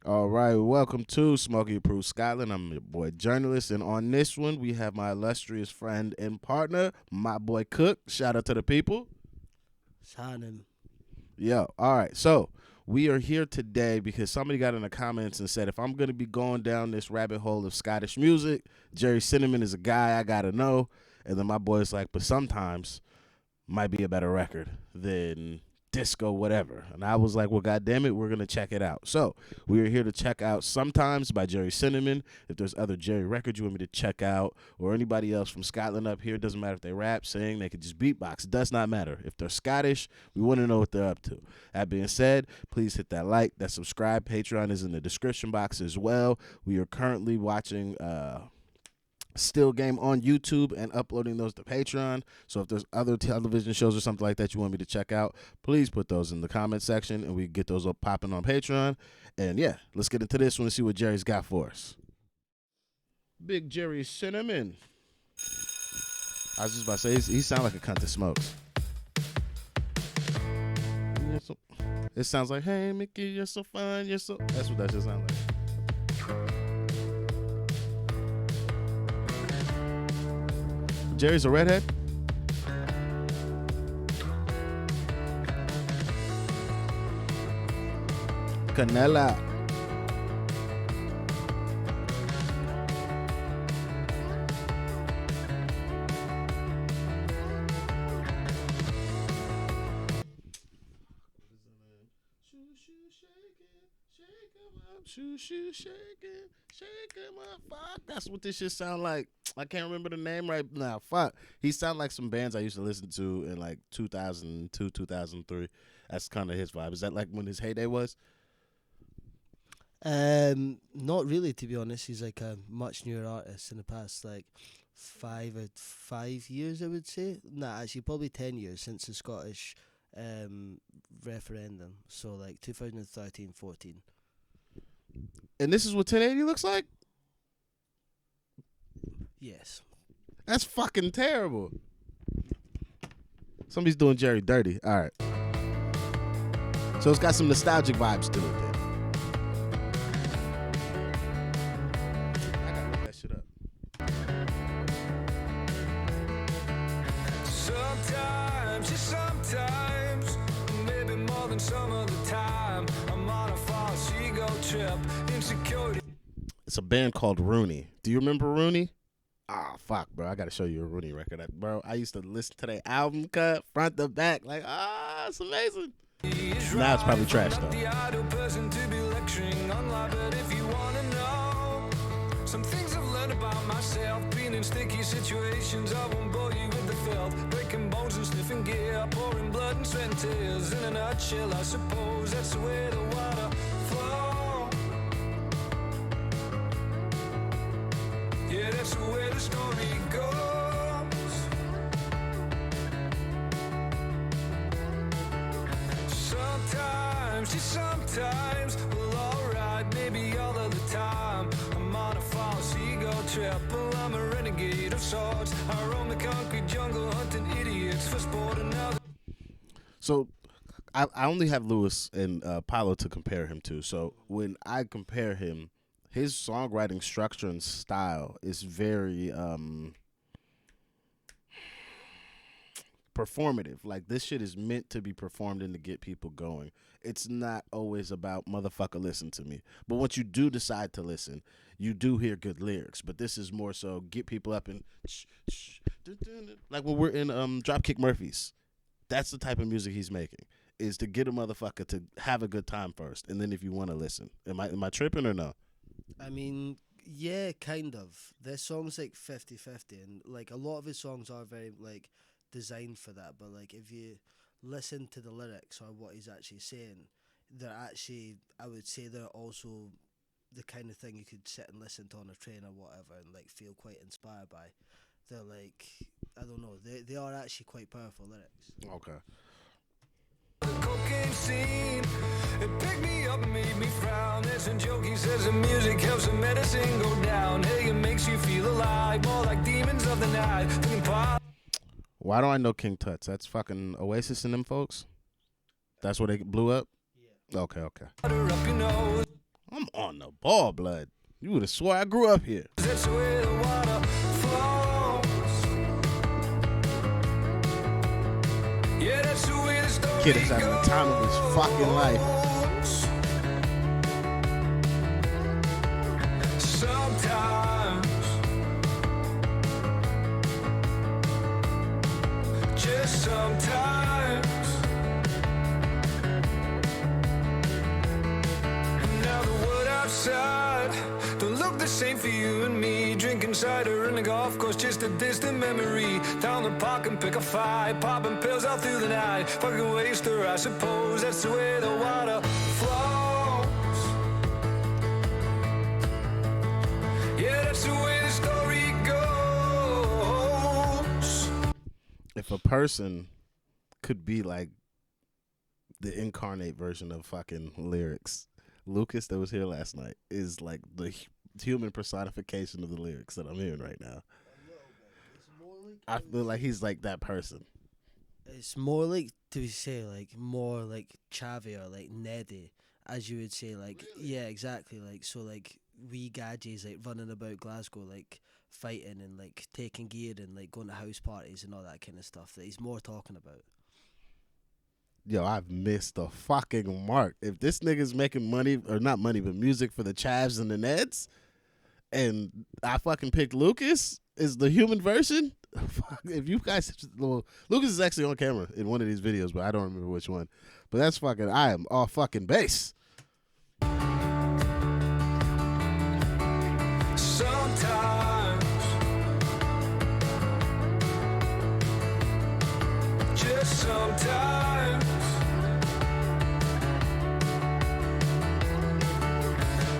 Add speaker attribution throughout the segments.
Speaker 1: All right, welcome to Smokey Approved Scotland. I'm your boy journalist, and on this one we have my illustrious friend and partner, my boy Cook. Shout out to the people.
Speaker 2: Signing.
Speaker 1: Yo, all right. So we are here today because somebody got in the comments and said if I'm gonna be going down this rabbit hole of Scottish music, Gerry Cinnamon is a guy I gotta know. And then my boy's like, but sometimes might be a better record than disco whatever. And I was like, well, goddamn it, we're gonna check it out. So we are here to check out Sometimes by Gerry Cinnamon. If there's other Gerry records you want me to check out, or anybody else from Scotland up here, doesn't matter if they rap, sing, they could just beatbox. It does not matter. If they're Scottish, we want to know what they're up to. That being said, please hit that like, that subscribe. Patreon is in the description box as well. We are currently watching Still Game on YouTube and uploading those to Patreon. So if there's other television shows or something like that you want me to check out, please put those in the comment section and we get those up popping on Patreon. And yeah, let's get into this one and see what Gerry's got for us. Big Gerry Cinnamon. I was just about to say, he sounds like a cunt that smokes. It sounds like, hey, Mickey, you're so fine, you're so... That's what that should sound like. Gerry's a redhead? Canela. Shoo, shoo, shake it, shake it, fuck. That's what this shit sound like. I can't remember the name right now. Fuck. He sound like some bands I used to listen to in like 2002, 2003. That's kind of his vibe. Is that like when his heyday was?
Speaker 2: Not really, to be honest. He's like a much newer artist in the past, like 5 years, I would say. Nah, actually, probably 10 years since the Scottish referendum. So like 2013, 14.
Speaker 1: And this is what 1080 looks like?
Speaker 2: Yes.
Speaker 1: That's fucking terrible. Somebody's doing Gerry dirty. All right. So it's got some nostalgic vibes to it then. I gotta look that shit up.
Speaker 3: Sometimes, maybe more than some of the time, I'm on a false ego trip, insecurity.
Speaker 1: It's a band called Rooney. Do you remember Rooney? Ah, fuck, bro. I gotta show you a Rooney record. Bro, I used to listen to their album cut, front to back. Like, it's amazing. Now it's probably trash, though.
Speaker 3: The ideal person to be lecturing on life, but if you wanna know some things I've learned about myself, being in sticky situations, I won't bore you with the filth, breaking bones and sniffing gear, pouring blood and sweat and tears. In a nutshell, I suppose that's the way the water flows. Yeah, that's the way the story goes. Sometimes, just sometimes, well, alright, maybe all of the time. I'm on a false ego trip, well, I'm a renegade of sorts. I roam the concrete jungle, hunting idiots for sport. Another.
Speaker 1: So I only have Lewis and Paolo to compare him to. So when I compare him, his songwriting structure and style is very performative. Like, this shit is meant to be performed and to get people going. It's not always about motherfucker listen to me. But once you do decide to listen, you do hear good lyrics. But this is more so get people up and like when we're in Dropkick Murphys. That's the type of music he's making. Is to get a motherfucker to have a good time first, and then if you want to listen. Am I tripping or no?
Speaker 2: I mean, yeah, kind of. This song's like 50-50, and like a lot of his songs are very like designed for that. But like if you listen to the lyrics or what he's actually saying, they're actually, I would say, they're also the kind of thing you could sit and listen to on a train or whatever and like feel quite inspired by. They're like, I don't know, they are actually quite powerful lyrics.
Speaker 1: Okay.
Speaker 3: The cocaine scene, it picked me up and made me frown. There's a joke, he says the music helps the medicine go down. Hey, it makes you feel alive, more like demons of the night.
Speaker 1: Why do I know King Tut's? That's fucking Oasis and them folks? That's where they blew up?
Speaker 2: Yeah.
Speaker 1: Okay.
Speaker 3: Up your nose.
Speaker 1: I'm on the ball, blood. You would have swore I grew up here.
Speaker 3: That's the way the water flows. Yeah, that's the way the story
Speaker 1: Kid is having the time of his fucking life.
Speaker 3: Sometimes, just sometimes. And now the world outside don't look the same for you and me. Drinking cider in the golf course, just a distant memory. Down the park and pick a fight, popping pills all through the night. Fucking waster, I suppose that's the way the water flows. Yeah, that's the way the story goes.
Speaker 1: If a person could be like the incarnate version of fucking lyrics, Lucas that was here last night is like the human personification of the lyrics that I'm hearing right now. I feel like he's like that person.
Speaker 2: It's more like, to say, like, more like Chavy or like Neddy, as you would say, like, yeah, exactly, like, so, like, wee gadgets, like, running about Glasgow, like, fighting and, like, taking gear and, like, going to house parties and all that kind of stuff that he's more talking about.
Speaker 1: Yo, I've missed the fucking mark. If this nigga's making money, or not money, but music for the Chavs and the Neds, and I fucking picked Lucas is the human version. Fuck, if you guys, well, Lucas is actually on camera in one of these videos, but I don't remember which one. But that's fucking, I am off fucking base.
Speaker 3: Sometimes, just sometimes.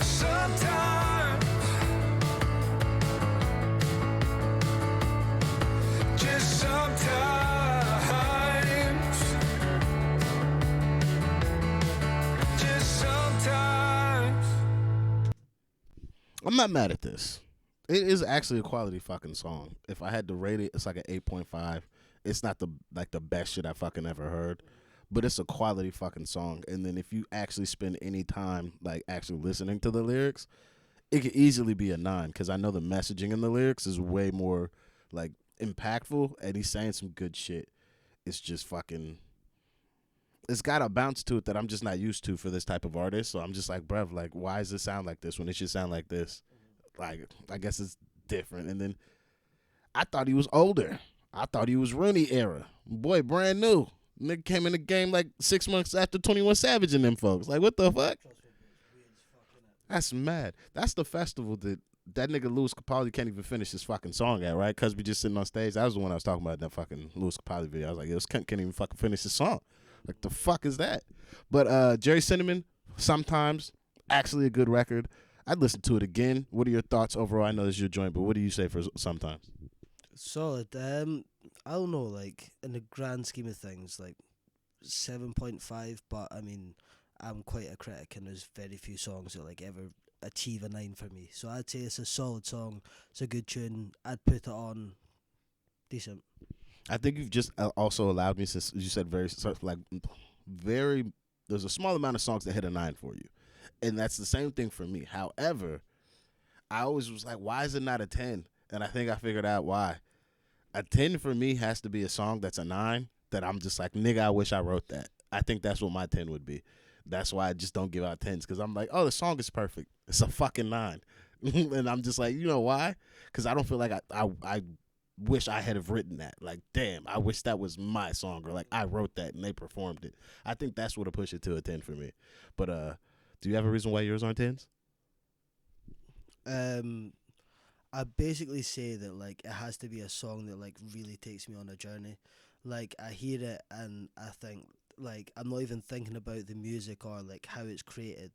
Speaker 3: Sometimes, just sometimes. Just sometimes.
Speaker 1: I'm not mad at this. It is actually a quality fucking song. If I had to rate it, it's like an 8.5. It's not the best shit I fucking ever heard, but it's a quality fucking song. And then if you actually spend any time like actually listening to the lyrics, it could easily be a 9 because I know the messaging in the lyrics is way more like impactful, and he's saying some good shit. It's just fucking. It's got a bounce to it that I'm just not used to for this type of artist. So I'm just like, bruv, like, why does it sound like this when it should sound like this? Like, I guess it's different. And then I thought he was older. I thought he was Rooney era. Boy, brand new. Nigga came in the game like 6 months after 21 Savage and them folks. Like, what the fuck? That's mad. That's the festival that nigga Louis Capaldi can't even finish his fucking song at, right? Cuz we just sitting on stage. That was the one I was talking about, that fucking Louis Capaldi video. I was like, yo, this cunt can't even fucking finish his song. Like, the fuck is that? But Gerry Cinnamon, sometimes, actually a good record. I'd listen to it again. What are your thoughts overall? I know this is your joint, but what do you say for sometimes?
Speaker 2: Solid. I don't know, like, in the grand scheme of things, like, 7.5, but I mean, I'm quite a critic, and there's very few songs that like ever achieve a 9 for me. So I'd say it's a solid song. It's a good tune. I'd put it on. Decent.
Speaker 1: I think you've just also allowed me, since you said very, there's a small amount of songs that hit a 9 for you. And that's the same thing for me. However, I always was like, why is it not a 10? And I think I figured out why. A 10 for me has to be a song that's a 9 that I'm just like, nigga, I wish I wrote that. I think that's what my 10 would be. That's why I just don't give out 10s, because I'm like, oh, the song is perfect. It's a fucking 9. And I'm just like, you know why? Because I don't feel like I wish I had have written that. Like, damn, I wish that was my song, or like I wrote that and they performed it. I think that's what will push it to a 10 for me. But do you have a reason why yours aren't 10s?
Speaker 2: I basically say that like it has to be a song that like really takes me on a journey. Like I hear it and I think like I'm not even thinking about the music or like how it's created.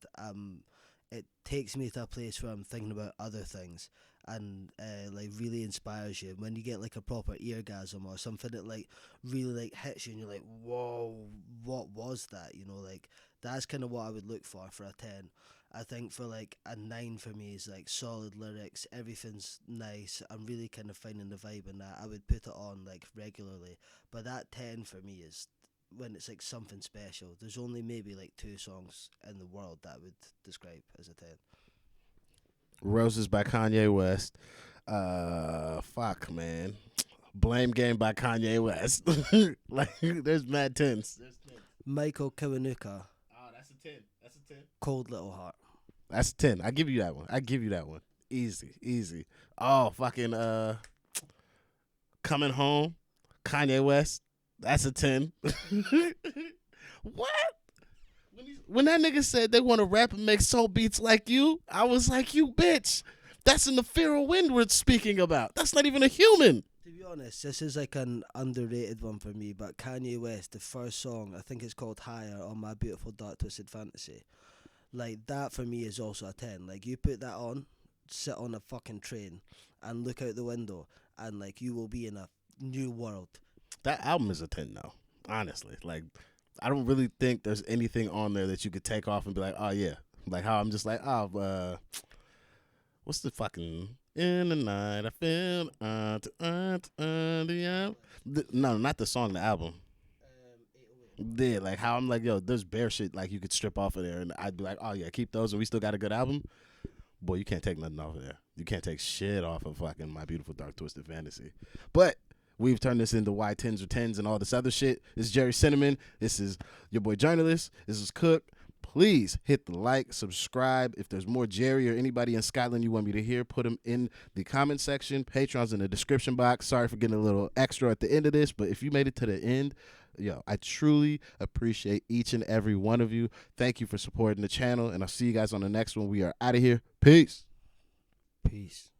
Speaker 2: It takes me to a place where I'm thinking about other things and like really inspires you. When you get like a proper eargasm or something that like really like hits you and you're like, whoa, what was that? You know, like that's kind of what I would look for a 10. I think for like a 9 for me is like solid lyrics, everything's nice. I'm really kind of finding the vibe in that. I would put it on like regularly, but that 10 for me is when it's like something special. There's only maybe like 2 songs in the world that I would describe as a 10.
Speaker 1: Roses by Kanye West. Fuck, man. Blame Game by Kanye West. Like, there's mad tens. There's 10.
Speaker 2: Michael Kiwanuka,
Speaker 1: Oh, that's a 10. That's a 10.
Speaker 2: Cold Little Heart.
Speaker 1: That's a 10. I give you that one. I give you that one. Easy, easy. Oh, fucking Coming Home, Kanye West. That's a 10. What? When that nigga said they want to rap and make soul beats like you, I was like, you bitch. That's an Ethereal Wind we're speaking about. That's not even a human.
Speaker 2: To be honest, this is like an underrated one for me, but Kanye West, the first song, I think it's called Higher on My Beautiful Dark Twisted Fantasy. Like, that for me is also a 10. Like, you put that on, sit on a fucking train, and look out the window, and like, you will be in a new world.
Speaker 1: That album is a 10 though, honestly. Like, I don't really think there's anything on there that you could take off and be like, oh yeah. Like how I'm just like, what's the fucking in the night I feel no, not the song, the album. Yeah, like how I'm like, yo, there's bare shit like you could strip off of there, and I'd be like, oh yeah, keep those, and we still got a good album. Boy, you can't take nothing off of there. You can't take shit off of fucking My Beautiful Dark Twisted Fantasy. But we've turned this into why 10s are 10s and all this other shit. This is Gerry Cinnamon. This is your boy Journalist. This is Cook. Please hit the like, subscribe. If there's more Gerry or anybody in Scotland you want me to hear, put them in the comment section. Patreon's in the description box. Sorry for getting a little extra at the end of this, but if you made it to the end, yo, I truly appreciate each and every one of you. Thank you for supporting the channel, and I'll see you guys on the next one. We are out of here. Peace.
Speaker 2: Peace.